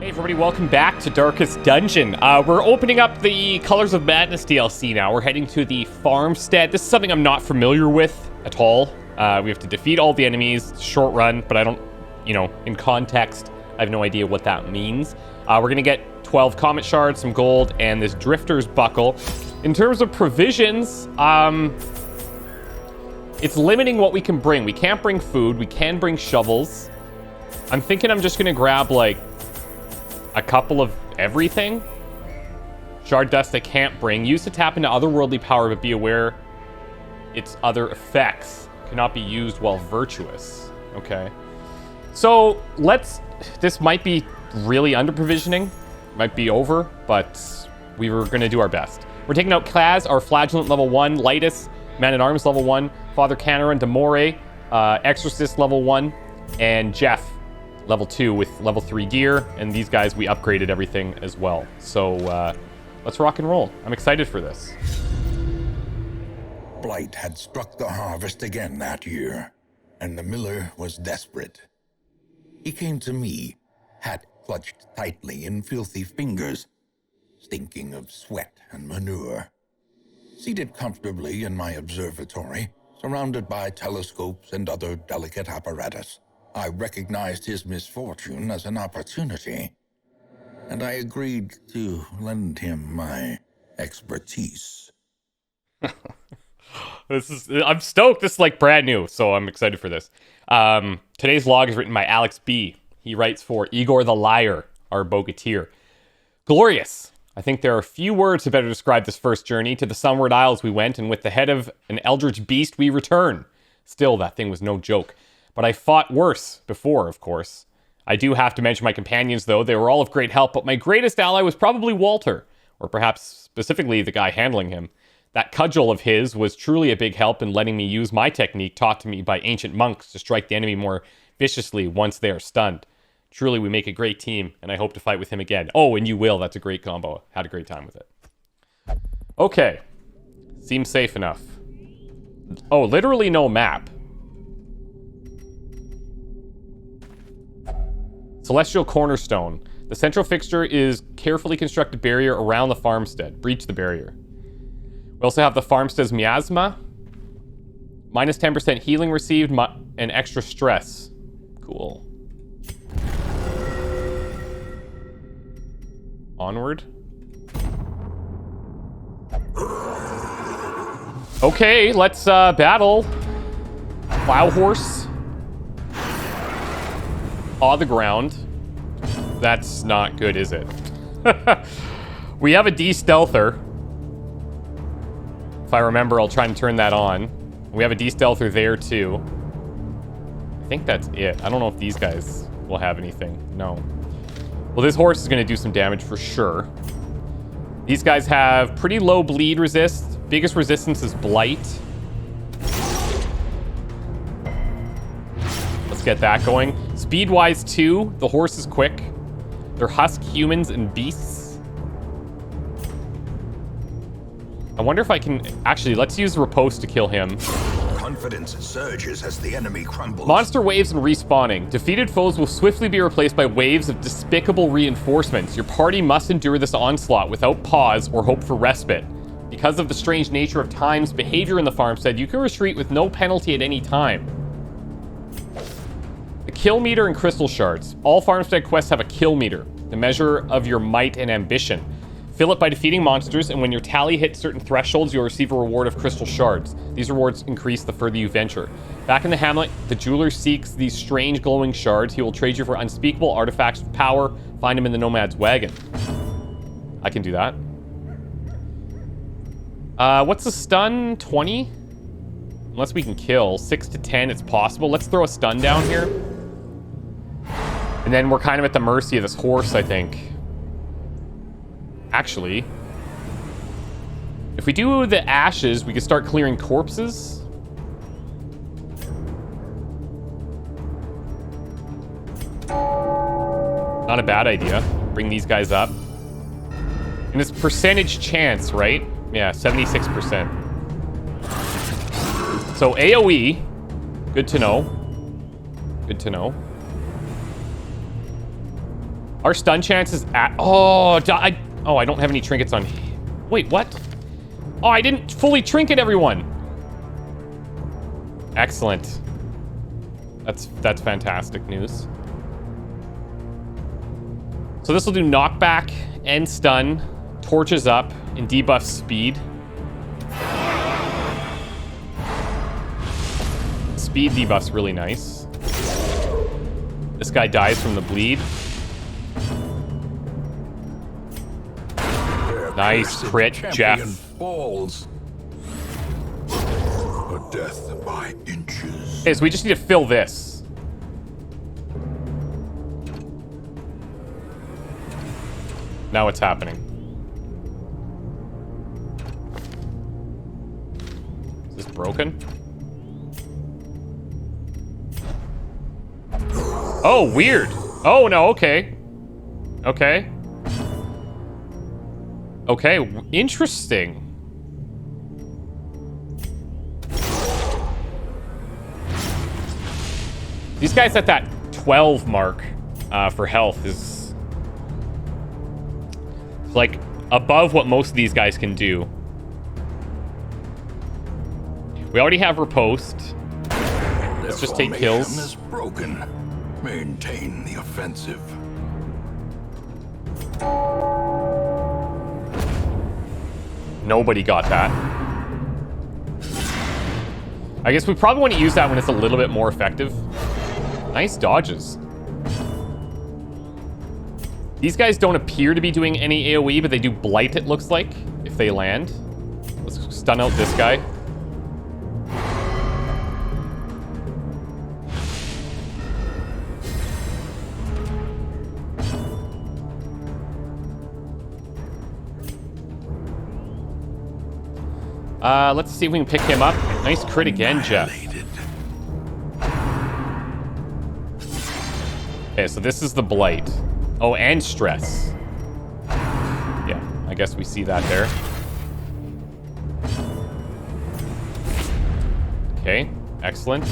Hey everybody, welcome back to Darkest Dungeon. We're opening up the Colors of Madness DLC now. We're heading to the Farmstead. This is something I'm not familiar with at all. We have to defeat all the enemies, short run, but I don't, in context, I have no idea what that means. We're gonna get 12 Comet Shards, some gold, and this Drifter's Buckle. In terms of provisions, it's limiting what we can bring. We can't bring food, we can bring shovels. I'm thinking I'm just gonna grab, like, a couple of everything. Shard dust I can't bring. Used to tap into otherworldly power, but be aware its other effects cannot be used while virtuous. Okay. So this might be really under provisioning. Might be over, but we were gonna do our best. We're taking out Kaz, our Flagellant level 1, Lightus, Man-at-Arms level 1, Father Canaran, Demore, Exorcist level 1, and Jeff level 2 with level 3 gear, and these guys we upgraded everything as well. So let's rock and roll. I'm excited for this. Blight had struck the harvest again that year, and the miller was desperate. He came to me, hat clutched tightly in filthy fingers, stinking of sweat and manure. Seated comfortably in my observatory, surrounded by telescopes and other delicate apparatus, I recognized his misfortune as an opportunity, and I agreed to lend him my expertise. I'm stoked. This is like brand new, so I'm excited for this. Today's log is written by Alex B. He writes for Igor the Liar, our bogateer. Glorious. I think there are few words to better describe this first journey. To the Sunward Isles we went, and with the head of an eldritch beast we return. Still, that thing was no joke. But I fought worse before, of course. I do have to mention my companions, though. They were all of great help, but my greatest ally was probably Walter, or perhaps specifically the guy handling him. That cudgel of his was truly a big help in letting me use my technique taught to me by ancient monks to strike the enemy more viciously once they are stunned. Truly, we make a great team, and I hope to fight with him again. Oh, and you will. That's a great combo. Had a great time with it. Okay. Seems safe enough. Oh, literally no map. Celestial Cornerstone. The central fixture is carefully constructed barrier around the farmstead. Breach the barrier. We also have the farmstead's miasma. Minus 10% healing received and extra stress. Cool. Onward. Okay, let's battle. Plow horse. Paw the ground. That's not good, is it? We have a de-stealther. If I remember, I'll try and turn that on. We have a de-stealther there, too. I think that's it. I don't know if these guys will have anything. No. Well, this horse is going to do some damage for sure. These guys have pretty low bleed resist. Biggest resistance is blight. Let's get that going. Speed-wise, too, the horse is quick. They're husk humans and beasts. I wonder if I can... Actually, let's use Riposte to kill him. Confidence surges as the enemy crumbles. Monster waves and respawning. Defeated foes will swiftly be replaced by waves of despicable reinforcements. Your party must endure this onslaught without pause or hope for respite. Because of the strange nature of Time's behavior in the farmstead, you can retreat with no penalty at any time. The kill meter and crystal shards. All farmstead quests have a kill meter, the measure of your might and ambition. Fill it by defeating monsters, and when your tally hits certain thresholds, you'll receive a reward of crystal shards. These rewards increase the further you venture. Back in the hamlet, the jeweler seeks these strange glowing shards. He will trade you for unspeakable artifacts of power. Find him in the nomad's wagon. I can do that. What's the stun? 20? Unless we can kill. 6 to 10, it's possible. Let's throw a stun down here. And then we're kind of at the mercy of this horse, I think. Actually, if we do the ashes, we can start clearing corpses. Not a bad idea. Bring these guys up. And it's percentage chance, right? Yeah, 76%. So AoE, good to know. Good to know. Our stun chance is at... Oh, I don't have any trinkets on... Wait, what? Oh, I didn't fully trinket everyone. Excellent. That's fantastic news. So this will do knockback and stun, torches up, and debuff speed. Speed debuff's really nice. This guy dies from the bleed. Nice crit, Jeff. Falls. A death by inches. Okay, so we just need to fill this. Now what's happening? Is this broken? Oh, weird. Oh, no, okay. Okay. Okay, interesting. These guys at that 12 mark for health is like above what most of these guys can do. We already have riposte. Let's just take kills. Is broken. Maintain the offensive. Nobody got that. I guess we probably want to use that when it's a little bit more effective. Nice dodges. These guys don't appear to be doing any AoE, but they do blight, it looks like, if they land. Let's stun out this guy. Let's see if we can pick him up. Nice crit again, Jeff. Okay, so this is the blight. Oh, and stress. Yeah, I guess we see that there. Okay, excellent.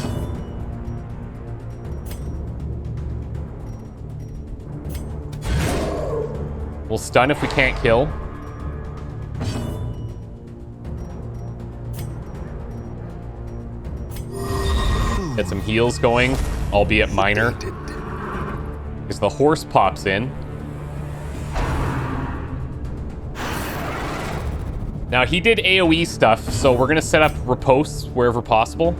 We'll stun if we can't kill. Get some heals going, albeit minor. Because the horse pops in. Now, he did AoE stuff, so we're going to set up riposte wherever possible.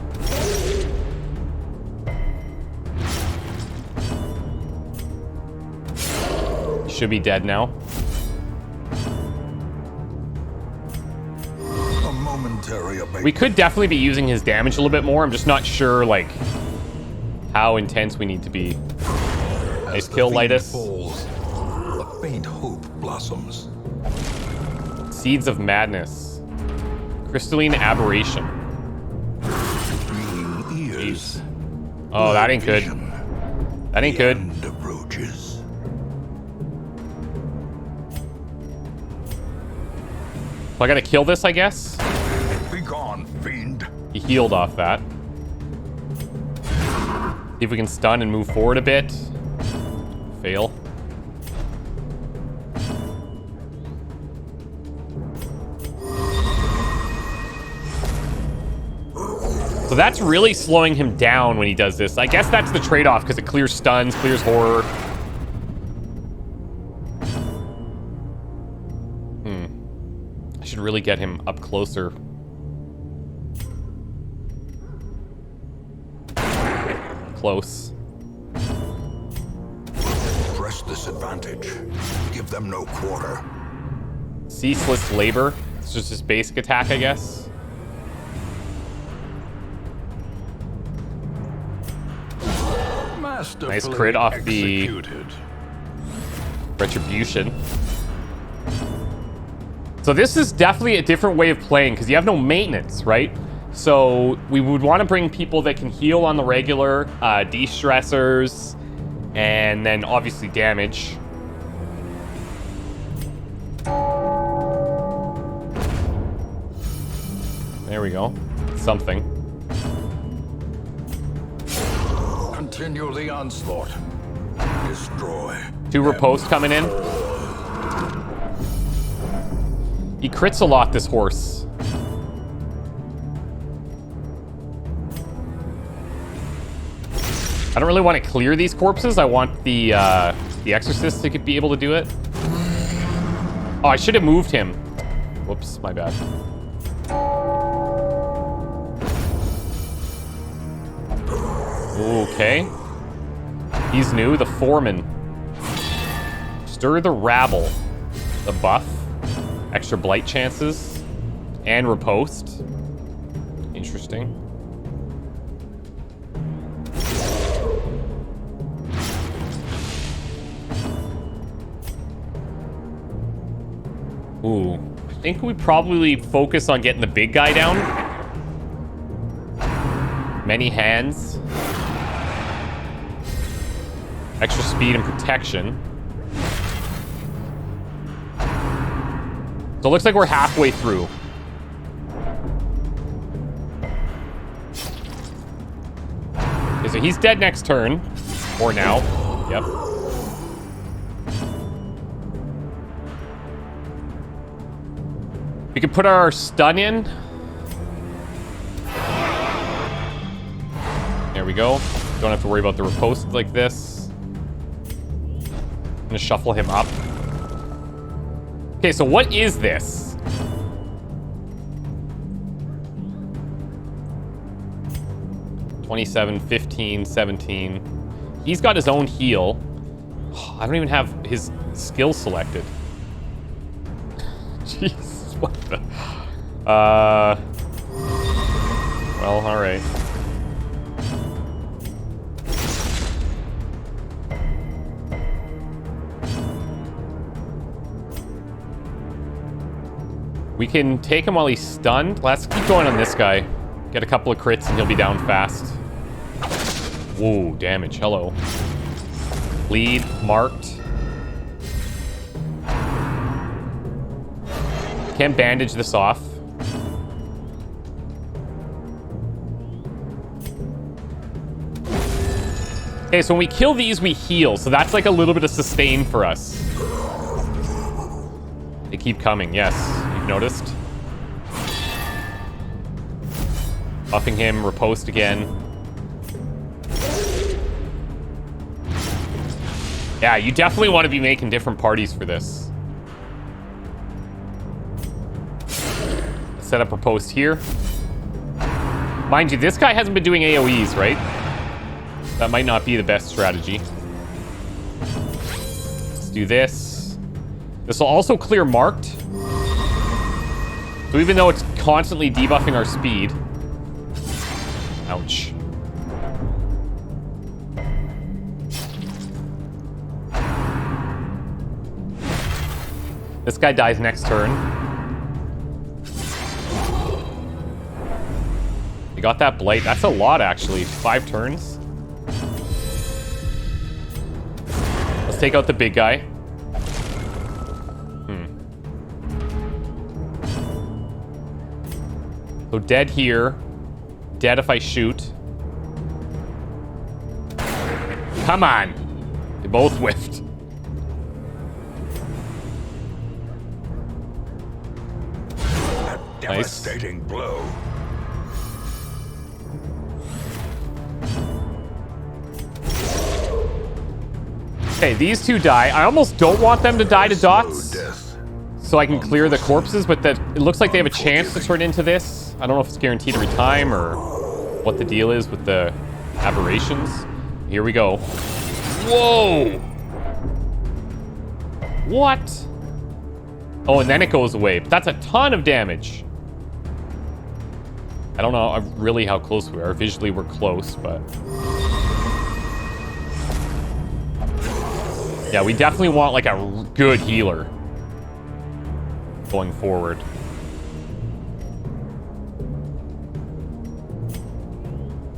Should be dead now. A momentary abatement. We could definitely be using his damage a little bit more. I'm just not sure, like, how intense we need to be. Nice kill, Lightus. Falls, a faint hope blossoms. Seeds of Madness. Crystalline Aberration. Ears. Oh, that ain't good. That ain't good. End approaches. So I gotta kill this, I guess? Be gone, fiend. He healed off that. See if we can stun and move forward a bit. Fail. So that's really slowing him down when he does this. I guess that's the trade-off, because it clears stuns, clears horror. I should really get him up closer. Close. Press this advantage. Give them no quarter. Ceaseless Labor. It's just his basic attack, I guess. Nice crit off the Retribution. So this is definitely a different way of playing, because you have no maintenance, right? So we would want to bring people that can heal on the regular, de-stressors, and then obviously damage. There we go. Something. Continue the onslaught. Destroy. 2 riposte coming in. He crits a lot, this horse. I don't really want to clear these corpses. I want the exorcist to be able to do it. Oh, I should have moved him. Whoops, my bad. Okay. He's new, the foreman. Stir the rabble. The buff. Extra blight chances. And riposte. Interesting. Ooh. I think we probably focus on getting the big guy down. Many hands. Extra speed and protection. So it looks like we're halfway through. Okay, so he's dead next turn. Or now. Yep. We can put our stun in. There we go. Don't have to worry about the riposte like this. I'm gonna shuffle him up. Okay, so what is this? $27, $15, $17. He's got his own heal. I don't even have his skill selected. Jeez, what the... Well, alright. We can take him while he's stunned. Let's keep going on this guy. Get a couple of crits and he'll be down fast. Whoa, damage. Hello. Bleed. Marked. Can't bandage this off. Okay, so when we kill these, we heal. So that's like a little bit of sustain for us. They keep coming, yes. You've noticed. Buffing him, riposte again. Yeah, you definitely want to be making different parties for this. Set up riposte here. Mind you, this guy hasn't been doing AoEs, right? That might not be the best strategy. Let's do this. This will also clear marked. So even though it's constantly debuffing our speed. Ouch. This guy dies next turn. We got that blight. That's a lot, actually. 5 turns. Let's take out the big guy. So dead here. Dead if I shoot. Come on. They both whiffed. A devastating blow. Okay, these two die. I almost don't want them to die to dots. So I can clear the corpses, but that it looks like they have a chance to turn into this. I don't know if it's guaranteed every time or what the deal is with the aberrations. Here we go. Whoa! What? Oh, and then it goes away. But that's a ton of damage. I don't know really how close we are. Visually, we're close, but... Yeah, we definitely want, like, a good healer going forward.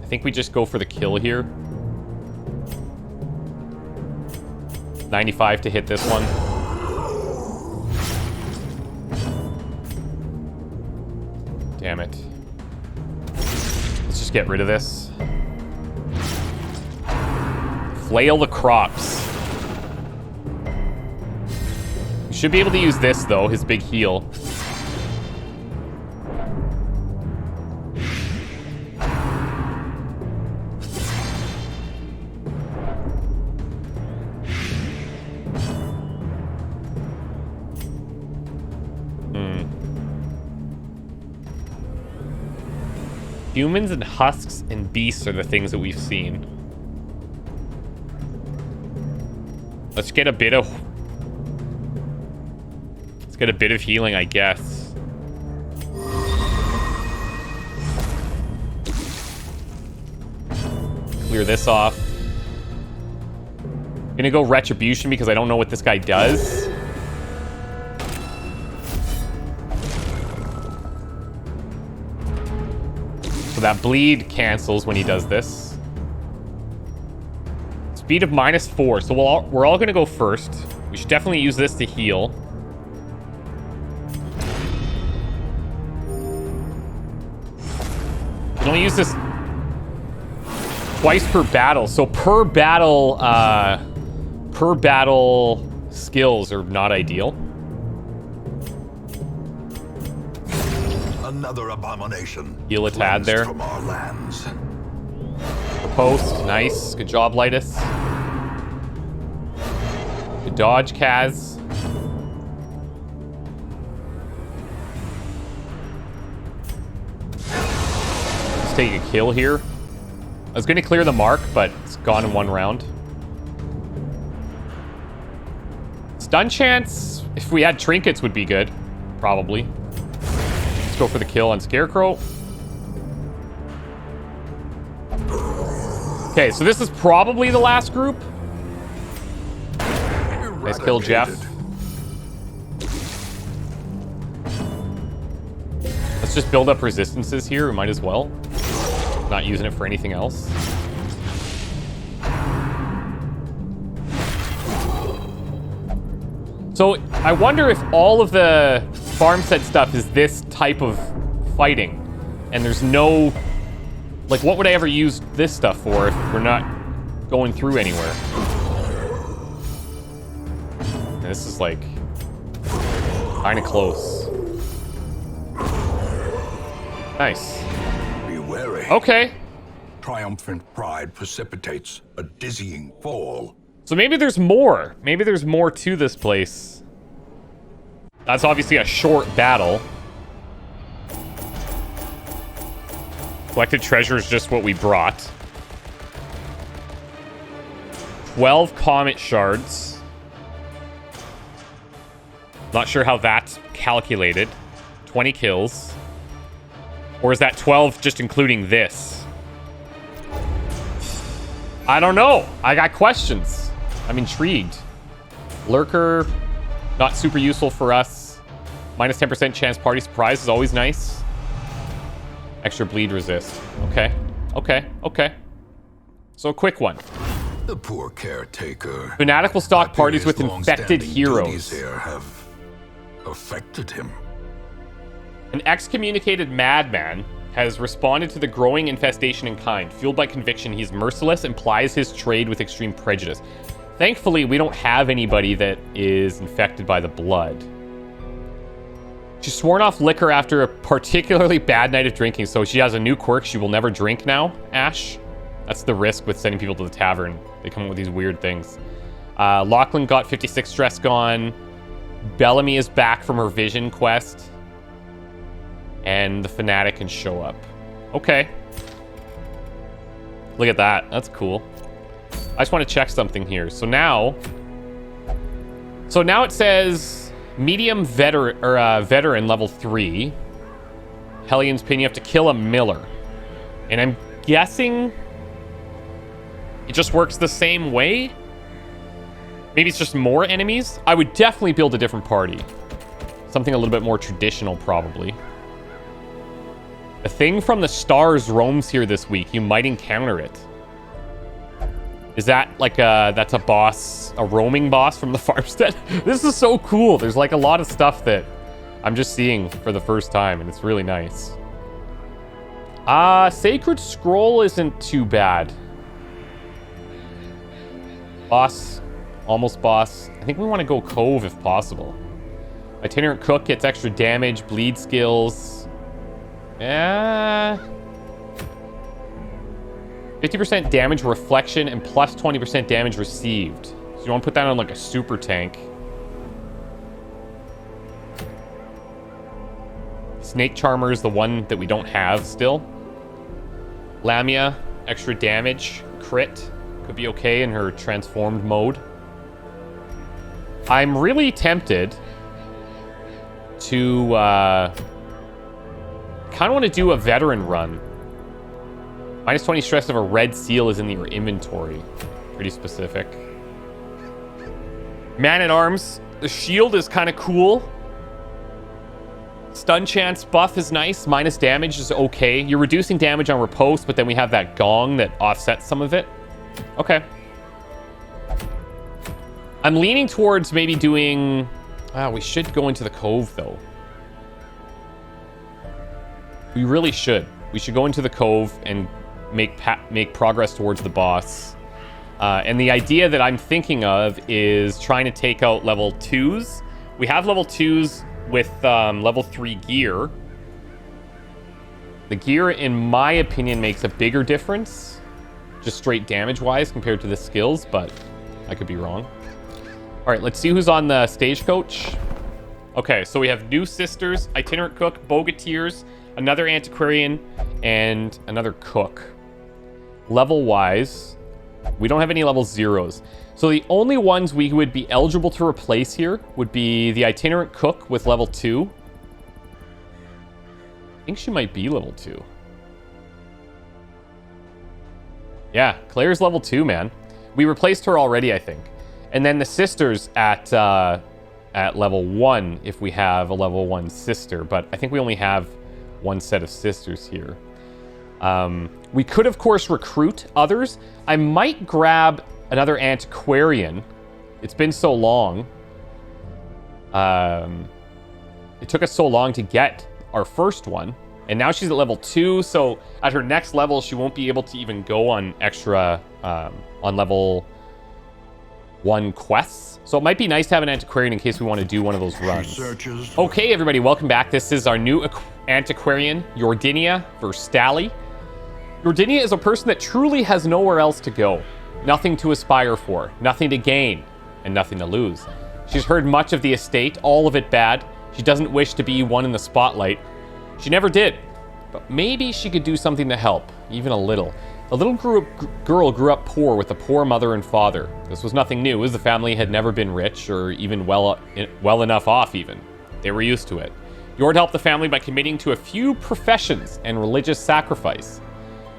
I think we just go for the kill here. 95 to hit this one. Damn it. Let's just get rid of this. Flail the crops. Should be able to use this, though, his big heal. Humans and husks and beasts are the things that we've seen. Let's get a bit of healing, I guess. Clear this off. Gonna go Retribution because I don't know what this guy does. So that bleed cancels when he does this. Speed of -4, so we're all gonna go first. We should definitely use this to heal. You can only use this twice per battle, so per battle skills are not ideal. Another abomination. Heal a tad there. From our lands. Post, nice. Good job, Lightus. Good dodge, Kaz. Let's take a kill here. I was going to clear the mark, but it's gone in one round. Stun chance, if we had trinkets, would be good. Probably. Let's go for the kill on Scarecrow. Okay, so this is probably the last group. Nice kill, Jeff. Let's just build up resistances here. We might as well. Not using it for anything else. So I wonder if all of the Farmstead stuff is this type of fighting. And there's no... Like, what would I ever use this stuff for if we're not going through anywhere? And this is, like, kind of close. Nice. Be wary. Okay. Triumphant pride precipitates a dizzying fall. So maybe there's more. Maybe there's more to this place. That's obviously a short battle. Collected treasure is just what we brought. 12 comet shards. Not sure how that's calculated. 20 kills. Or is that 12 just including this? I don't know. I got questions. I'm intrigued. Lurker, not super useful for us. Minus 10% chance party surprise is always nice. Extra bleed resist. Okay. Okay. Okay. So a quick one. The poor caretaker. Fanatic will stock parties with infected heroes. Here have affected him. An excommunicated madman has responded to the growing infestation in kind. Fueled by conviction, he's merciless and plies his trade with extreme prejudice. Thankfully, we don't have anybody that is infected by the blood. She's sworn off liquor after a particularly bad night of drinking, so she has a new quirk. She will never drink now, Ash. That's the risk with sending people to the tavern. They come up with these weird things. Lachlan got 56 stress gone. Bellamy is back from her vision quest. And the Fanatic can show up. Okay. Look at that. That's cool. I just want to check something here. So now it says... Medium veteran level 3. Hellions Pin, you have to kill a miller. And I'm guessing it just works the same way? Maybe it's just more enemies? I would definitely build a different party. Something a little bit more traditional, probably. A thing from the stars roams here this week. You might encounter it. Is that like that's a boss, a roaming boss from the Farmstead? This is so cool. There's like a lot of stuff that I'm just seeing for the first time, and it's really nice. Sacred Scroll isn't too bad. Boss, almost boss. I think we want to go Cove if possible. Itinerant Cook gets extra damage, bleed skills. Yeah. 50% damage reflection and plus 20% damage received. So you want to put that on like a super tank. Snake Charmer is the one that we don't have still. Lamia, extra damage, crit. Could be okay in her transformed mode. I'm really tempted to kind of want to do a veteran run. Minus 20 stress if a red seal is in your inventory. Pretty specific. Man-at-Arms. The shield is kind of cool. Stun chance buff is nice. Minus damage is okay. You're reducing damage on riposte, but then we have that gong that offsets some of it. Okay. I'm leaning towards maybe doing... we should go into the Cove, though. We really should. We should go into the Cove and make progress towards the boss. And the idea that I'm thinking of is trying to take out level 2s. We have level 2s with level 3 gear. The gear, in my opinion, makes a bigger difference, just straight damage-wise compared to the skills, but I could be wrong. All right, let's see who's on the stagecoach. Okay, so we have new sisters, itinerant cook, bogateers, another antiquarian, and another cook. Level-wise, we don't have any level 0s. So the only ones we would be eligible to replace here would be the itinerant cook with level 2. I think she might be level 2. Yeah, Claire's level 2, man. We replaced her already, I think. And then the sisters at level 1 if we have a level 1 sister. But I think we only have one set of sisters here. We could, of course, recruit others. I might grab another antiquarian. It's been so long. It took us so long to get our first one. And now she's at level 2, so at her next level, she won't be able to even go on extra, on level 1 quests. So it might be nice to have an antiquarian in case we want to do one of those runs. Okay, everybody, welcome back. This is our new antiquarian, Yordinia versus Stally. Yordinia is a person that truly has nowhere else to go. Nothing to aspire for, nothing to gain, and nothing to lose. She's heard much of the estate, all of it bad. She doesn't wish to be one in the spotlight. She never did, but maybe she could do something to help, even a little. The little girl grew up poor with a poor mother and father. This was nothing new, as the family had never been rich or even well enough off even. They were used to it. Yord helped the family by committing to a few professions and religious sacrifice.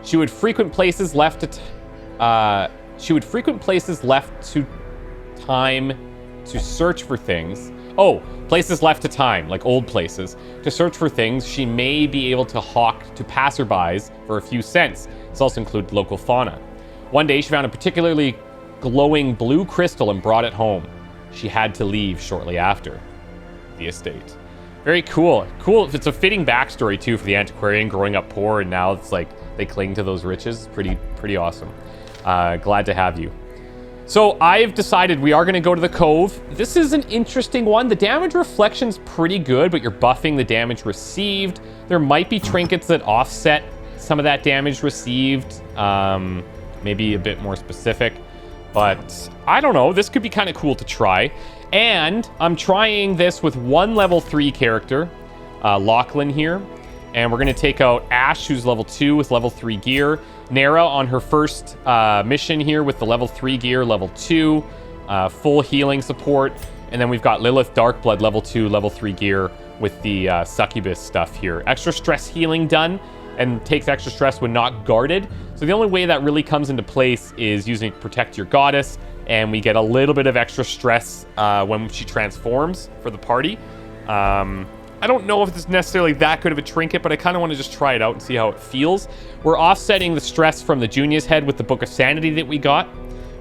She would frequent places left to time to search for things. Oh, places left to time, like old places, to search for things she may be able to hawk to passerbys for a few cents. This also includes local fauna. One day, she found a particularly glowing blue crystal and brought it home. She had to leave shortly after the estate. Very cool. Cool. It's a fitting backstory, too, for the antiquarian growing up poor, and now it's like they cling to those riches. Pretty awesome. Glad to have you. So I've decided we are going to go to the Cove. This is an interesting one. The damage reflection's pretty good, but you're buffing the damage received. There might be trinkets that offset some of that damage received. Maybe a bit more specific. But I don't know. This could be kind of cool to try. And I'm trying this with one level 3 character, Lachlan here. And we're going to take out Ash, who's level 2 with level 3 gear. Nara on her first mission here with the level 3 gear, level 2, full healing support. And then we've got Lilith Darkblood, level 2, level 3 gear with the succubus stuff here. Extra stress healing done and takes extra stress when not guarded. So the only way that really comes into place is using Protect Your Goddess. And we get a little bit of extra stress when she transforms for the party. I don't know if it's necessarily that good of a trinket, but I kind of want to just try it out and see how it feels. We're offsetting the stress from the Junia's head with the Book of Sanity that we got.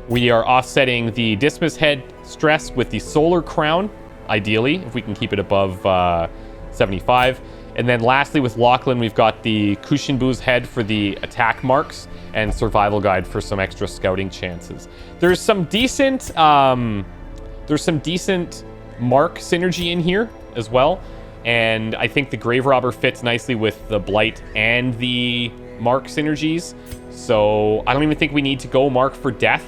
We are offsetting the Dismas head stress with the Solar Crown, ideally, if we can keep it above 75. And then lastly, with Lachlan, we've got the Kushinbu's head for the attack marks and Survival Guide for some extra scouting chances. There's some decent mark synergy in here as well. And I think the Grave Robber fits nicely with the Blight and the Mark synergies. So I don't even think we need to go Mark for death.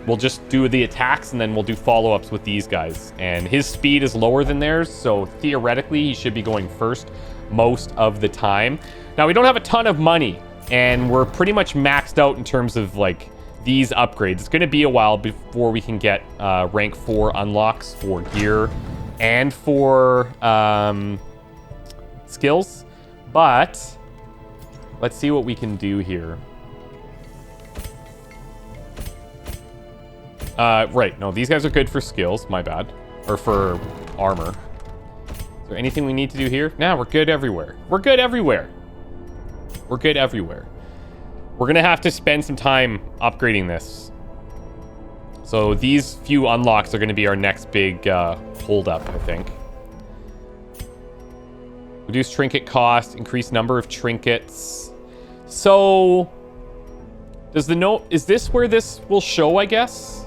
We'll just do the attacks, and then we'll do follow-ups with these guys. And his speed is lower than theirs, so theoretically he should be going first most of the time. Now, we don't have a ton of money, and we're pretty much maxed out in terms of, like, these upgrades. It's going to be a while before we can get rank 4 unlocks for gear and for skills. But let's see what we can do here. Right, no, these guys are good for skills, my bad. Or for armor. Is there anything we need to do here? Nah, we're good everywhere. We're good everywhere. We're good everywhere. We're gonna have to spend some time upgrading this. So these few unlocks are gonna be our next big hold-up, I think. Reduce trinket cost, increase number of trinkets. So, does the note... Is this where this will show, I guess?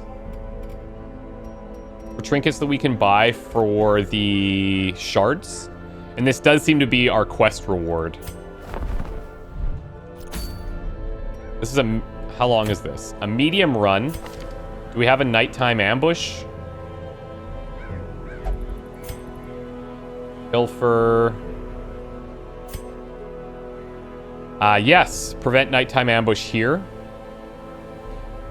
For trinkets that we can buy for the shards. And this does seem to be our quest reward. This is a... How long is this? A medium run. Do we have a nighttime ambush? Pilfer. Yes. Prevent nighttime ambush here.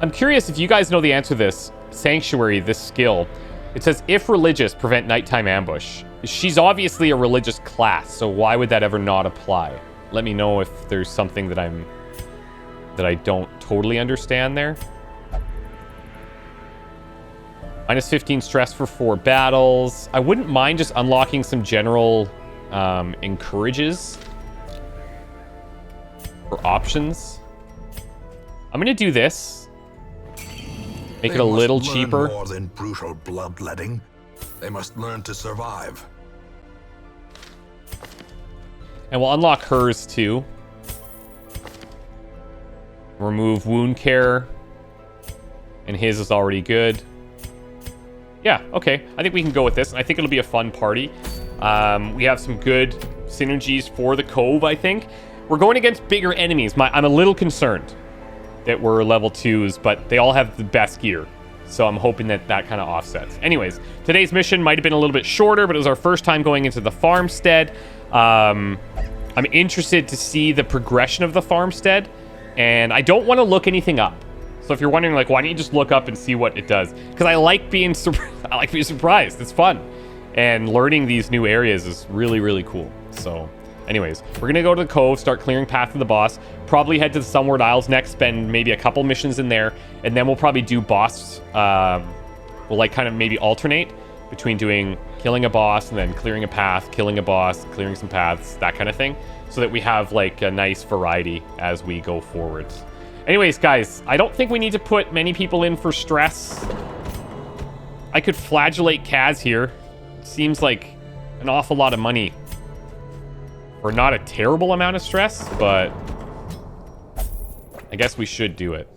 I'm curious if you guys know the answer to this. Sanctuary, this skill. It says, if religious, prevent nighttime ambush. She's obviously a religious class, so why would that ever not apply? Let me know if there's something that I don't totally understand there. Minus 15 stress for 4 battles. I wouldn't mind just unlocking some general encourages or options. I'm gonna do this. Make it a little cheaper. More than brutal bloodletting. They must learn to survive. And we'll unlock hers too. Remove wound care. And his is already good. Yeah, okay. I think we can go with this. I think it'll be a fun party. We have some good synergies for the Cove, I think. We're going against bigger enemies. I'm a little concerned that we're level 2s, but they all have the best gear. So I'm hoping that that kind of offsets. Anyways, today's mission might have been a little bit shorter, but it was our first time going into the farmstead. I'm interested to see the progression of the farmstead, and I don't want to look anything up. So if you're wondering, like, why don't you just look up and see what it does? Because I like being surprised. It's fun. And learning these new areas is really, really cool. So anyways, we're going to go to the Cove, start clearing path to the boss. Probably head to the Sunward Isles next, spend maybe a couple missions in there. And then we'll probably do boss. We'll, like, kind of maybe alternate between killing a boss and then clearing a path, killing a boss, clearing some paths, that kind of thing. So that we have, like, a nice variety as we go forward. Anyways, guys, I don't think we need to put many people in for stress. I could flagellate Kaz here. Seems like an awful lot of money for not a terrible amount of stress, but I guess we should do it.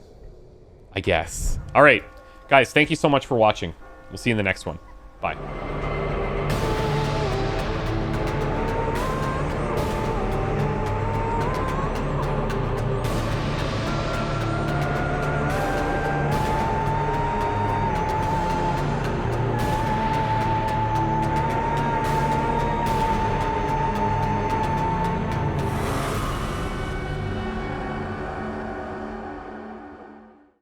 I guess. All right, guys, thank you so much for watching. We'll see you in the next one. Bye.